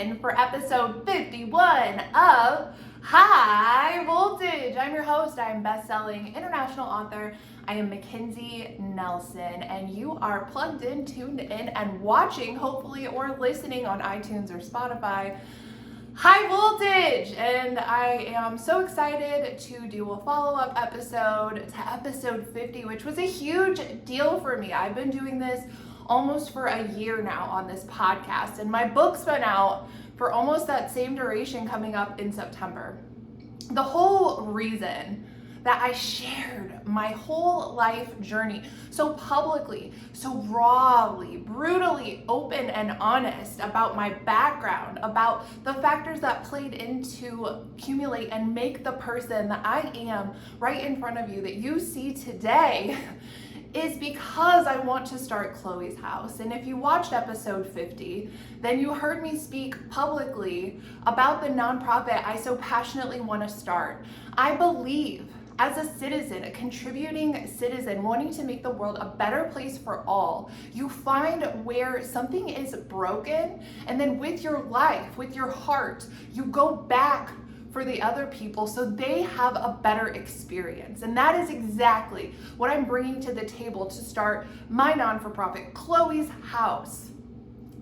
in for episode 51 of High Voltage. I'm your host. I'm best-selling international author. I am MacKenzie Nelson, and you are plugged in, tuned in, and watching, hopefully, or listening on iTunes or Spotify, High Voltage. And I am so excited to do a follow-up episode to episode 50, which was a huge deal for me. I've been doing this almost for a year now on this podcast, and my book's been out for almost that same duration, coming up in September. The whole reason that I shared my whole life journey so publicly, so rawly, brutally open and honest about my background, about the factors that played into accumulate and make the person that I am right in front of you that you see today is because I want to start Chloe's House. And if you watched episode 50, then you heard me speak publicly about the nonprofit I so passionately want to start. I believe as a citizen, a contributing citizen, wanting to make the world a better place for all, you find where something is broken, and then with your life, with your heart, you go back for the other people so they have a better experience. And that is exactly what I'm bringing to the table to start my non-for-profit, Chloe's House.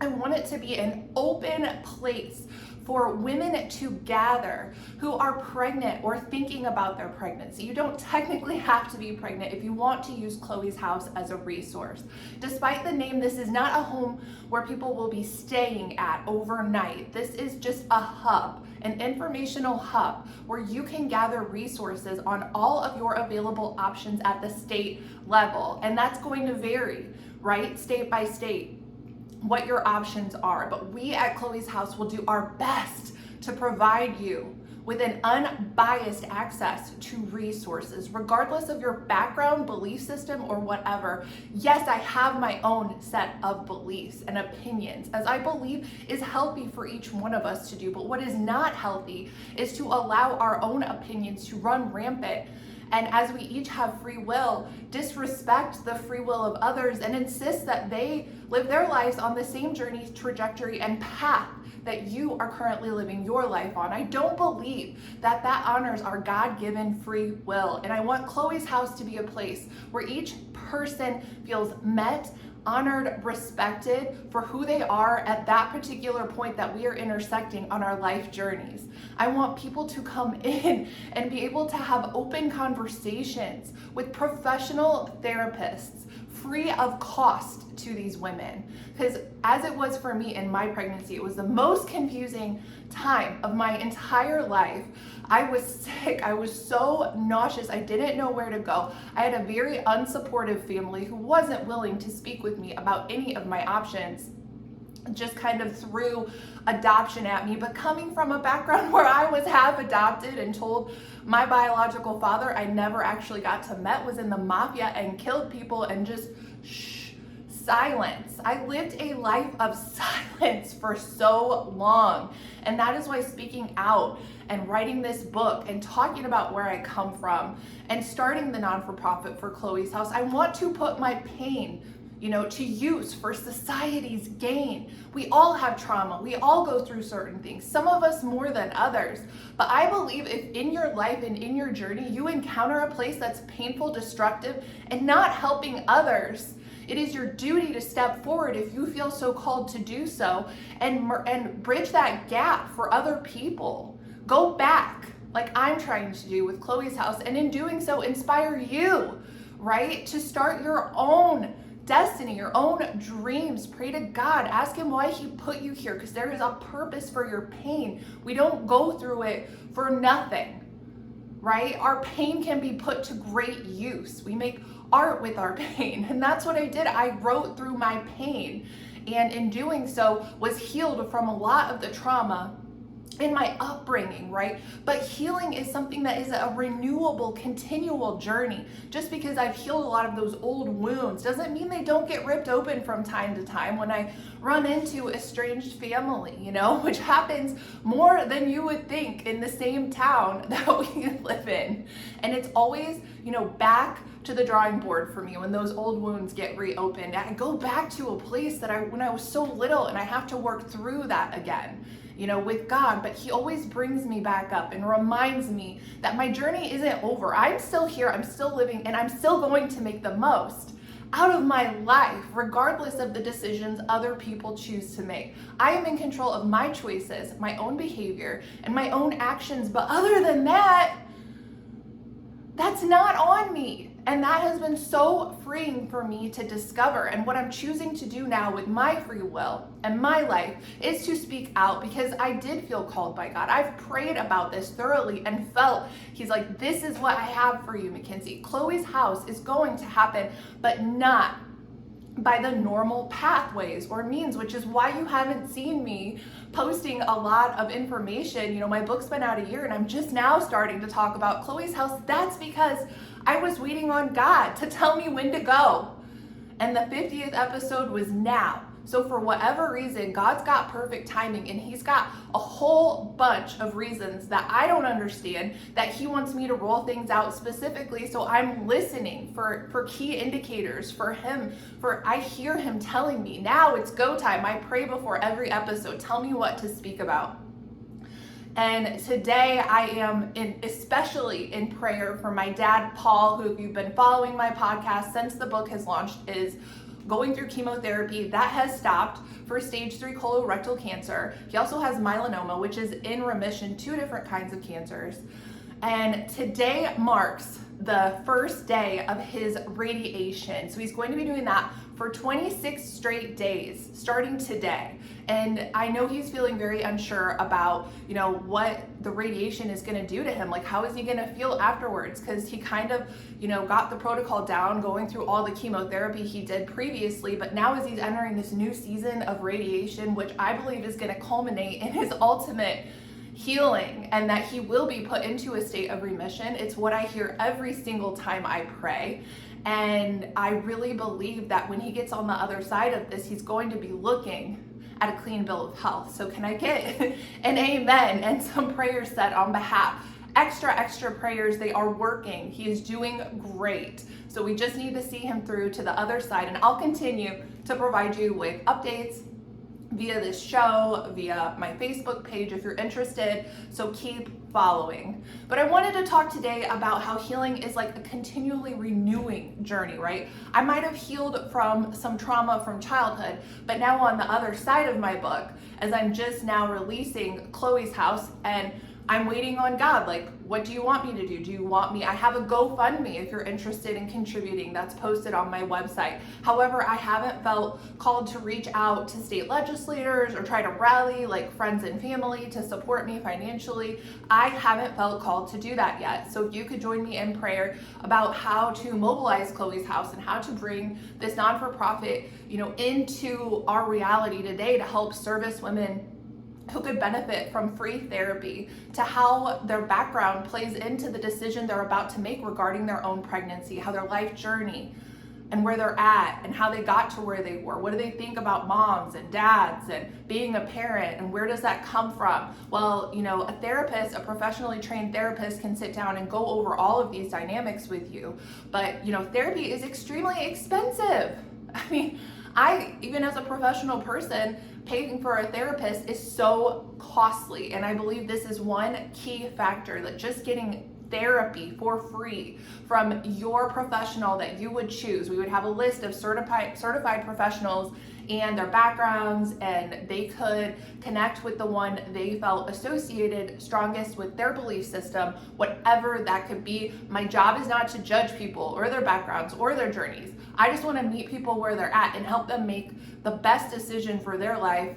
I want it to be an open place for women to gather who are pregnant or thinking about their pregnancy. You don't technically have to be pregnant if you want to use Chloe's House as a resource. Despite the name, this is not a home where people will be staying at overnight. This is just a hub, an informational hub where you can gather resources on all of your available options at the state level. And that's going to vary, right? State by state, what your options are. But we at Chloe's House will do our best to provide you with an unbiased access to resources, regardless of your background, belief system, or whatever. Yes, I have my own set of beliefs and opinions, as I believe is healthy for each one of us to do. But what is not healthy is to allow our own opinions to run rampant, and as we each have free will, disrespect the free will of others and insist that they live their lives on the same journey, trajectory, and path that you are currently living your life on. I don't believe that that honors our God-given free will. And I want Chloe's House to be a place where each person feels met, honored, respected for who they are at that particular point that we are intersecting on our life journeys. I want people to come in and be able to have open conversations with professional therapists, free of cost to these women. Because as it was for me in my pregnancy, it was the most confusing time of my entire life. I was sick. I was so nauseous. I didn't know where to go. I had a very unsupportive family who wasn't willing to speak with me about any of my options, just kind of threw adoption at me. But coming from a background where I was half adopted and told my biological father I never actually got to meet, was in the mafia and killed people, and just silence. I lived a life of silence for so long. And that is why speaking out and writing this book and talking about where I come from and starting the non-for-profit for Chloe's House, I want to put my pain, to use for society's gain. We all have trauma. We all go through certain things, some of us more than others. But I believe if in your life and in your journey, you encounter a place that's painful, destructive, and not helping others, it is your duty to step forward if you feel so called to do so, and bridge that gap for other people. Go back like I'm trying to do with Chloe's House, and in doing so, inspire you, right, to start your own destiny, your own dreams. Pray to God. Ask Him why He put you here, because there is a purpose for your pain. We don't go through it for nothing, right? Our pain can be put to great use. We make art with our pain, and that's what I did. I wrote through my pain, and in doing so was healed from a lot of the trauma in my upbringing, right? But healing is something that is a renewable, continual journey. Just because I've healed a lot of those old wounds doesn't mean they don't get ripped open from time to time when I run into estranged family, which happens more than you would think in the same town that we live in. And it's always, back to the drawing board for me when those old wounds get reopened. I go back to a place that when I was so little, and I have to work through that again, with God. But he always brings me back up and reminds me that my journey isn't over. I'm still here, I'm still living, and I'm still going to make the most out of my life, regardless of the decisions other people choose to make. I am in control of my choices, my own behavior, and my own actions. But other than that, that's not on me. And that has been so freeing for me to discover. And what I'm choosing to do now with my free will and my life is to speak out, because I did feel called by God. I've prayed about this thoroughly and felt he's like, this is what I have for you, MacKenzie. Chloe's house is going to happen, but not by the normal pathways or means, which is why you haven't seen me posting a lot of information. My book's been out a year and I'm just now starting to talk about Chloe's house. That's because I was waiting on God to tell me when to go. And the 50th episode was now. So for whatever reason, God's got perfect timing, and he's got a whole bunch of reasons that I don't understand that he wants me to roll things out specifically. So I'm listening for key indicators for him, I hear him telling me, now it's go time. I pray before every episode, tell me what to speak about. And today I am especially in prayer for my dad, Paul, who, if you've been following my podcast since the book has launched, is going through chemotherapy. That has stopped for stage 3 colorectal cancer. He also has melanoma, which is in remission, 2 different kinds of cancers. And today marks the first day of his radiation. So he's going to be doing that for 26 straight days, starting today. And I know he's feeling very unsure about, what the radiation is going to do to him. Like, how is he going to feel afterwards? Because he kind of, got the protocol down, going through all the chemotherapy he did previously. But now as he's entering this new season of radiation, which I believe is going to culminate in his ultimate healing, and that he will be put into a state of remission. It's what I hear every single time I pray. And I really believe that when he gets on the other side of this, he's going to be looking at a clean bill of health. So can I get an amen and some prayers said on behalf? Extra prayers. They are working. He is doing great. So we just need to see him through to the other side. And I'll continue to provide you with updates via this show, via my Facebook page if you're interested. So keep following. But I wanted to talk today about how healing is like a continually renewing journey, right? I might have healed from some trauma from childhood, but now on the other side of my book, as I'm just now releasing Chloe's house, and I'm waiting on God. Like, what do you want me to do? Do you want me? I have a GoFundMe if you're interested in contributing. That's posted on my website. However, I haven't felt called to reach out to state legislators or try to rally like friends and family to support me financially. I haven't felt called to do that yet. So if you could join me in prayer about how to mobilize Chloe's house and how to bring this non-for-profit, into our reality today to help service women who could benefit from free therapy, to how their background plays into the decision they're about to make regarding their own pregnancy, how their life journey and where they're at and how they got to where they were. What do they think about moms and dads and being a parent, and where does that come from? Well, a therapist, a professionally trained therapist, can sit down and go over all of these dynamics with you. But, therapy is extremely expensive. I mean, even as a professional person, paying for a therapist is so costly. And I believe this is one key factor, that just getting therapy for free from your professional that you would choose. We would have a list of certified professionals and their backgrounds, and they could connect with the one they felt associated strongest with their belief system, whatever that could be. My job is not to judge people or their backgrounds or their journeys. I just want to meet people where they're at and help them make the best decision for their life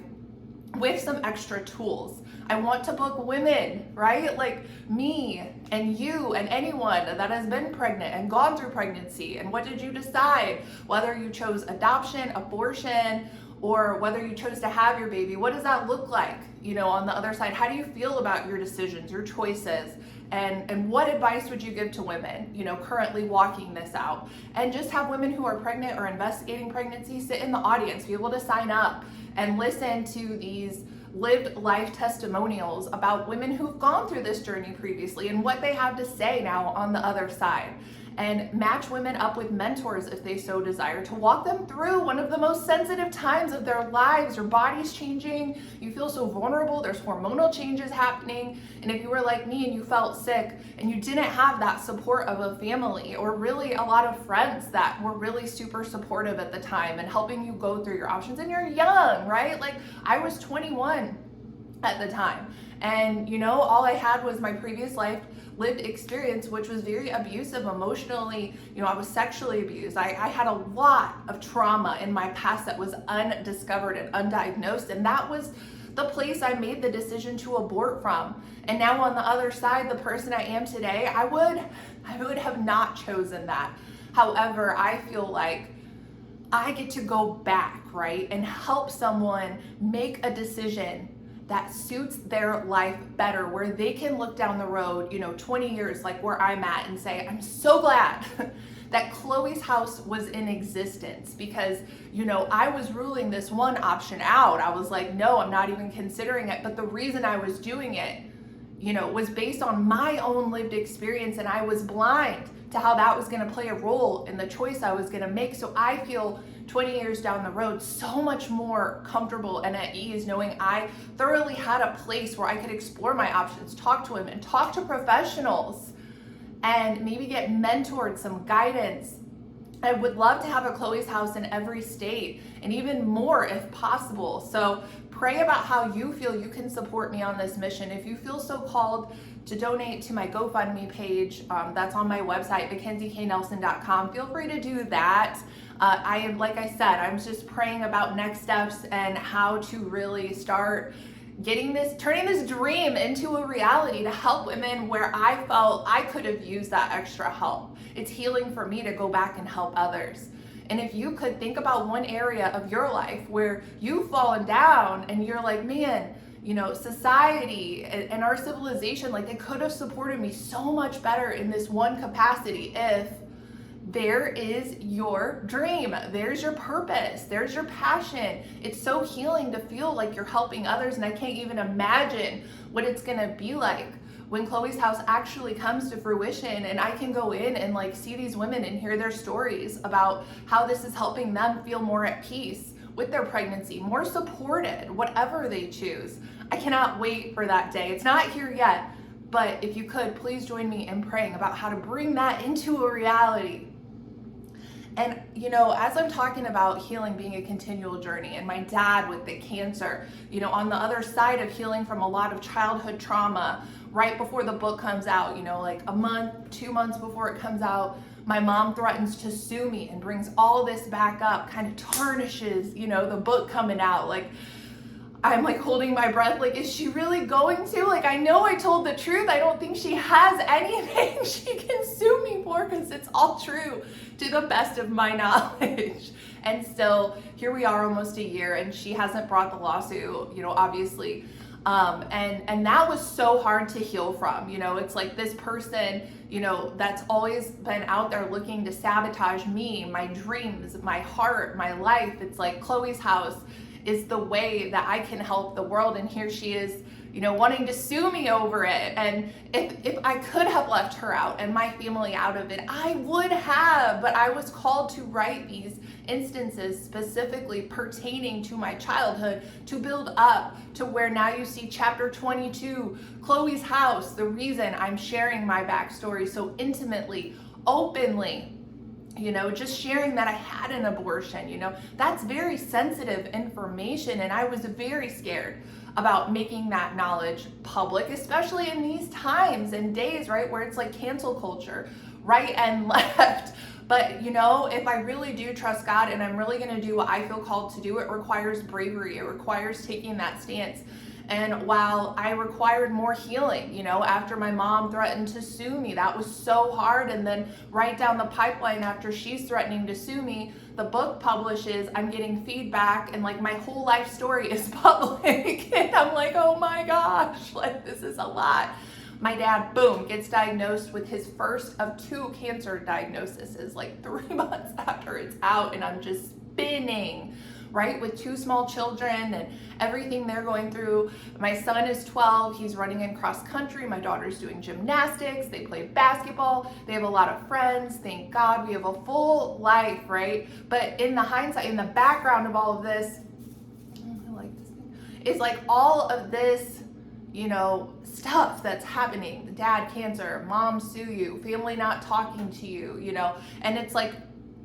with some extra tools. I want to book women, right? Like me and you and anyone that has been pregnant and gone through pregnancy. And what did you decide? Whether you chose adoption, abortion, or whether you chose to have your baby, what does that look like? On the other side, how do you feel about your decisions, your choices? And what advice would you give to women, currently walking this out? And just have women who are pregnant or investigating pregnancy sit in the audience, be able to sign up and listen to these lived life testimonials about women who've gone through this journey previously and what they have to say now on the other side. and match women up with mentors if they so desire, to walk them through one of the most sensitive times of their lives. Your body's changing, you feel so vulnerable, there's hormonal changes happening, and if you were like me and you felt sick and you didn't have that support of a family or really a lot of friends that were really super supportive at the time and helping you go through your options, and you're young, right? Like I was 21 at the time, and all I had was my previous life lived experience, which was very abusive emotionally. I was sexually abused. I had a lot of trauma in my past that was undiscovered and undiagnosed, and that was the place I made the decision to abort from. And now on the other side, the person I am today, I would have not chosen that. However, I feel like I get to go back, right, and help someone make a decision that suits their life better, where they can look down the road, 20 years like where I'm at, and say, I'm so glad that Chloe's house was in existence, because, I was ruling this one option out. I was like, no, I'm not even considering it. But the reason I was doing it, was based on my own lived experience, and I was blind to how that was going to play a role in the choice I was going to make. So I feel 20 years down the road so much more comfortable and at ease knowing I thoroughly had a place where I could explore my options, talk to women, talk to professionals, and maybe get mentored, some guidance. I would love to have a Chloe's house in every state, and even more if possible. So pray about how you feel you can support me on this mission. If you feel so called to donate to my GoFundMe page, that's on my website, MacKenzieNelson.com. Feel free to do that. Like I said, I'm just praying about next steps and how to really start turning this dream into a reality, to help women where I felt I could have used that extra help. It's healing for me to go back and help others. And if you could think about one area of your life where you've fallen down and you're like, man, society and our civilization, like they could have supported me so much better in this one capacity. If there is your dream, there's your purpose, there's your passion. It's so healing to feel like you're helping others, and I can't even imagine what it's gonna be like when Chloe's house actually comes to fruition, and I can go in and like see these women and hear their stories about how this is helping them feel more at peace with their pregnancy, more supported, whatever they choose. I cannot wait for that day. It's not here yet, but if you could, please join me in praying about how to bring that into a reality. And as I'm talking about healing being a continual journey, and my dad with the cancer, on the other side of healing from a lot of childhood trauma, right before the book comes out, like a month, 2 months before it comes out, my mom threatens to sue me and brings all this back up, kind of tarnishes, the book coming out. Like, I'm like holding my breath, like, is she really going to? Like, I know I told the truth. I don't think she has anything she can sue me for, because it's all true to the best of my knowledge. And still, here we are almost a year, and she hasn't brought the lawsuit, obviously. And that was so hard to heal from. It's like this person, that's always been out there looking to sabotage me, my dreams, my heart, my life. It's like Chloe's house is the way that I can help the world, and here she is, wanting to sue me over it. And if I could have left her out and my family out of it, I would have, but I was called to write these instances specifically pertaining to my childhood to build up to where now you see chapter 22, Chloe's house, the reason I'm sharing my backstory so intimately, openly. Just sharing that I had an abortion, that's very sensitive information, and I was very scared about making that knowledge public, especially in these times and days, right, where it's like cancel culture, right and left. But if I really do trust God and I'm really going to do what I feel called to do, it requires bravery, it requires taking that stance. And while I required more healing, after my mom threatened to sue me, that was so hard. And then right down the pipeline, after she's threatening to sue me, the book publishes, I'm getting feedback, and like my whole life story is public. And I'm like, oh my gosh, like this is a lot. My dad, boom, gets diagnosed with his first of 2 cancer diagnoses, like 3 months after it's out. And I'm just spinning right? With 2 small children and everything they're going through. My son is 12, he's running in cross country. My daughter's doing gymnastics, they play basketball, they have a lot of friends. Thank God we have a full life, right? But in the hindsight, in the background of all of this, I like this thing, is like all of this, stuff that's happening. The dad cancer, mom sue you, family not talking to you, and it's like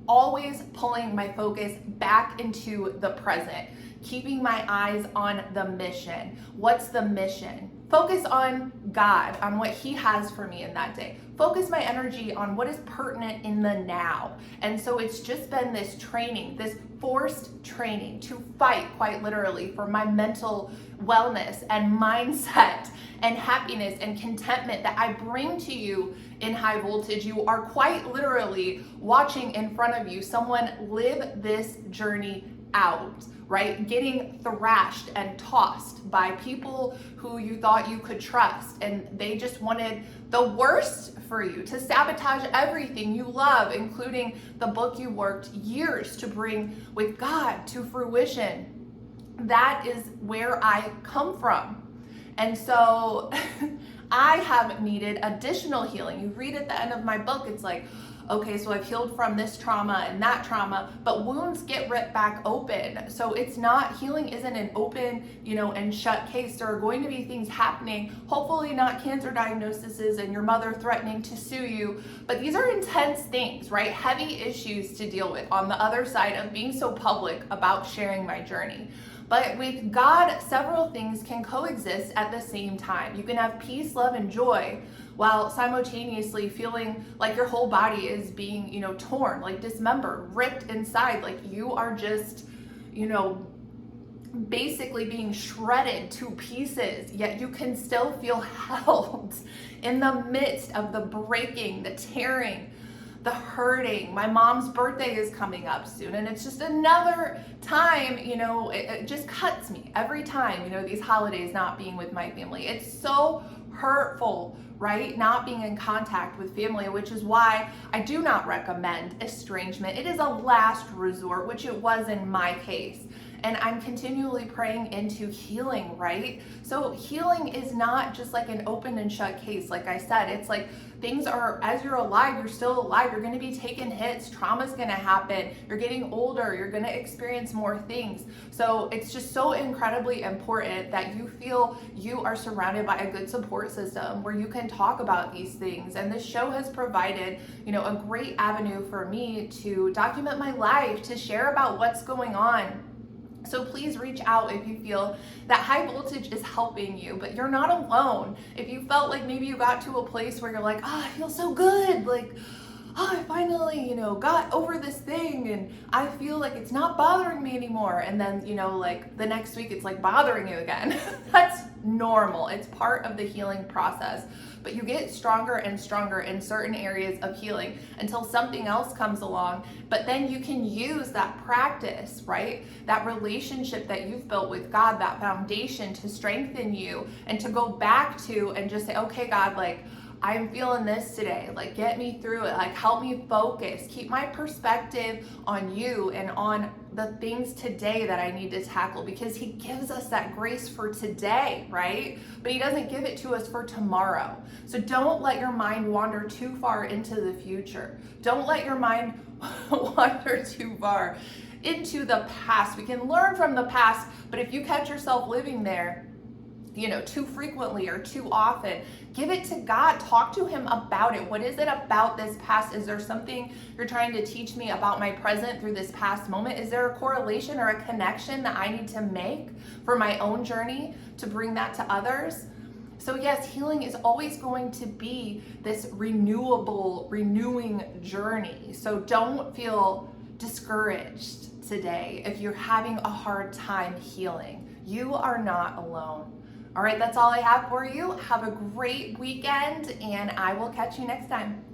always pulling my focus back into the present, keeping my eyes on the mission. What's the mission? Focus on God, on what He has for me in that day. Focus my energy on what is pertinent in the now. And so it's just been this training, this forced training to fight, quite literally, for my mental wellness and mindset and happiness and contentment that I bring to you in high voltage. You are quite literally watching in front of you someone live this journey out, right? Getting thrashed and tossed by people who you thought you could trust, and they just wanted the worst for you, to sabotage everything you love, including the book you worked years to bring with God to fruition. That is where I come from. And so I have needed additional healing. You read at the end of my book, it's like, okay, so I've healed from this trauma and that trauma, but wounds get ripped back open. So it's not, healing isn't an open, and shut case. There are going to be things happening, hopefully not cancer diagnoses and your mother threatening to sue you, but these are intense things, right? Heavy issues to deal with on the other side of being so public about sharing my journey. But with God, several things can coexist at the same time. You can have peace, love, and joy while simultaneously feeling like your whole body is being, torn, like dismembered, ripped inside, like you are just, basically being shredded to pieces, yet you can still feel held in the midst of the breaking, the tearing, the hurting. My mom's birthday is coming up soon, and it's just another time, it just cuts me every time, these holidays not being with my family. It's so hurtful, right? Not being in contact with family, which is why I do not recommend estrangement. It is a last resort, which it was in my case. And I'm continually praying into healing, right? So healing is not just like an open and shut case. Like I said, it's like things are, as you're alive, you're still alive. You're going to be taking hits. Trauma's going to happen. You're getting older. You're going to experience more things. So it's just so incredibly important that you feel you are surrounded by a good support system where you can talk about these things. And this show has provided, a great avenue for me to document my life, to share about what's going on. So please reach out if you feel that high voltage is helping you, but you're not alone. If you felt like maybe you got to a place where you're like, I feel so good, like, I finally, got over this thing and I feel like it's not bothering me anymore. And then, like the next week it's like bothering you again. That's normal. It's part of the healing process. But you get stronger and stronger in certain areas of healing until something else comes along. But then you can use that practice, right? That relationship that you've built with God, that foundation to strengthen you and to go back to and just say, okay, God, like, I'm feeling this today, like get me through it, like help me focus, keep my perspective on you and on the things today that I need to tackle, because He gives us that grace for today, right? But He doesn't give it to us for tomorrow. So don't let your mind wander too far into the future. Don't let your mind wander too far into the past. We can learn from the past, but if you catch yourself living there, too frequently or too often, give it to God. Talk to Him about it. What is it about this past? Is there something you're trying to teach me about my present through this past moment? Is there a correlation or a connection that I need to make for my own journey to bring that to others? So yes, healing is always going to be this renewing journey. So don't feel discouraged today if you're having a hard time healing. You are not alone. All right, that's all I have for you. Have a great weekend, and I will catch you next time.